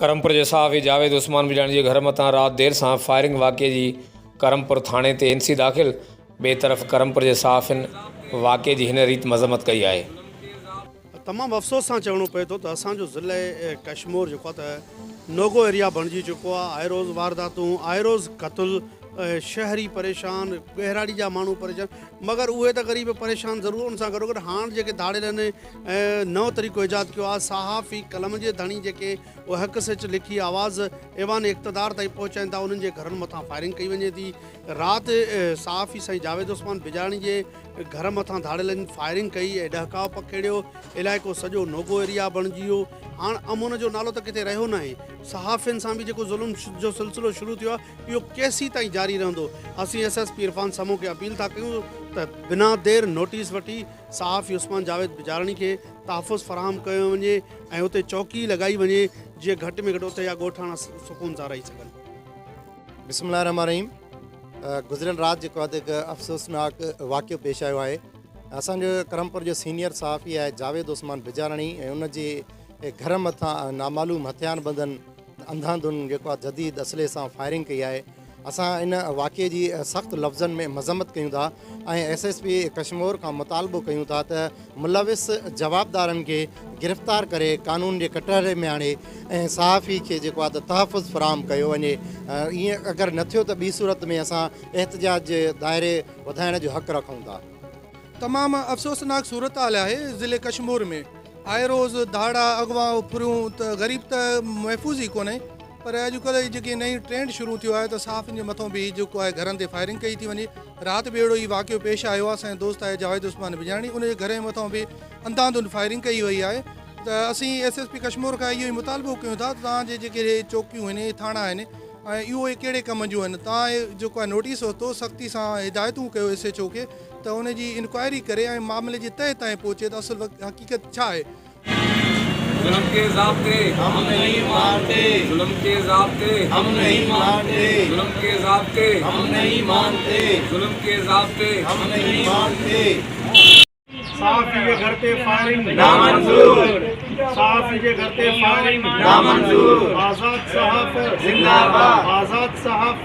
करमपुर जे साफ़ी जावेद उस्मान बिजाणी जे घर मथां राति देर सां फायरिंग वाक़े जी करमपुर थाणे ते एनसी दाख़िल। ॿिए तरफ़ करमपुर जे साफ़िन वाक़े जी हिन रीति मज़म्मत कई आहे। तमामु अफ़सोस सां चवणो पए थो त असांजो ज़िले कश्मीर जेको आहे त नोगो एरिया बणिजी चुको आहे। आए रोज़ वारदातूं, आए रोज़ क़त्ल, शहरी परेशान, ॿहिराड़ी जा माण्हू परेशान, मगर उहे त ग़रीब परेशान ज़रूरु। उन सां गॾोगॾु हाणे जेके धाड़ेल आहिनि नओं तरीक़ो ईजाद कयो आहे। सहाफ़ी कलम जे धणी जेके उहे हक़ सच लिखी आवाज़ ऐवान इक़्तिदार ताईं पहुचाइनि था, उन्हनि जे घरनि मथां फायरिंग कई वञे थी। राति सहाफ़ी साईं जावेद उस्मान बिजाणी जे घर मथां धाड़ेलनि फायरिंग कई ऐं डहकाव पखेड़ियो। इलाइक़ो सॼो नोगो एरिया बणिजी वियो। हाणे अमुन जो नालो त किथे रहियो न आहे। सहाफ़ियुनि सां बि जेको ज़ुल्म जो सिलसिलो शुरू थियो आहे, इहो केसीं ताईं जारी रहंदो। असीं SSP इरफान समूह खे अपील था कयूं त बिना देर नोटिस वठी सहाफ़ी उस्मान जावेद बिजाणी खे तहफ़ुज़ फ़राहम कयो वञे ऐं उते चौकी लॻाई वञे, जीअं घटि में घटि उते जा ॻोठाणा सुकून सां रही सघनि। बिस्मिल्लाह रहमान रहीम। गुज़िरियल राति जेको आहे हिकु अफ़सोसनाक वाक़ियो पेश आयो आहे। असांजो करमपुर जो सीनियर सहाफ़ी आहे जावेद उस्मान बिजाणी ऐं उनजे घर मथां नामालूम हथियारबंदनि अंधाधुन जेको आहे जदीद असले सां फायरिंग कई आहे। असां इन वाक़े जी सख़्तु लफ़्ज़नि में मज़म्मत कयूं था ऐं SSP कश्मीर खां मुतालबो कयूं था त मुलविस जवाबदारनि खे गिरफ़्तार करे कानून जे कटहरे में आणे ऐं सहाफ़ी खे जेको आहे त तहफ़ुज़ फ़राहम कयो वञे। ईअं अगरि न थियो त ॿी सूरत में असां एहतजाज जे दायरे वधाइण जो हक़ रखूं था। तमामु अफ़सोसनाक सूरत हाल आहे ज़िले कश्मीर में। आए रोज़ धाड़ा अगवा फुरियूं त ग़रीब त महफ़ूज़ ई कोन्हे, पर अॼुकल्ह जेकी नई ट्रेंड शुरू थियो आहे त सहाफ़ियुनि जे मथां बि जेको आहे घरनि ते फायरिंग कई थी वञे। राति बि अहिड़ो ई वाक़ियो पेश आयो आहे। असांजे दोस्त आहे जावेद उस्मान बिजाणी, उनजे घर जे मथां बि अंधाधुन फायरिंग कई वई आहे। त असीं SSP कश्मीर खां इहो ई मुतालबो कयूं था त तव्हांजे जेके चौकियूं आहिनि, थाणा आहिनि, ऐं इहो कहिड़े कम जूं आहिनि, तव्हां जेको आहे नोटिस वरितो, सख़्ती सां हिदायतूं कयो SHO खे त उनजी इंक्वायरी करे ऐं मामले जे तह ताईं पहुचे त असुल हक़ीक़त छा आहे। जुल्म के ज़ाब्ते हम नहीं मानते, जुल्म के ज़ाब्ते हम नहीं मानते, जुल्म के ज़ाब्ते हम नहीं मानते, जुल्म के ज़ाब्ते हम नहीं मानते। सहाफ़ी के घर पे फायरिंग नामंजूर, सहाफ़ी के घर पे फायरिंग नामंजूर, आज़ाद सहाफ़ जिंदाबाद, आज़ाद सहाफ़।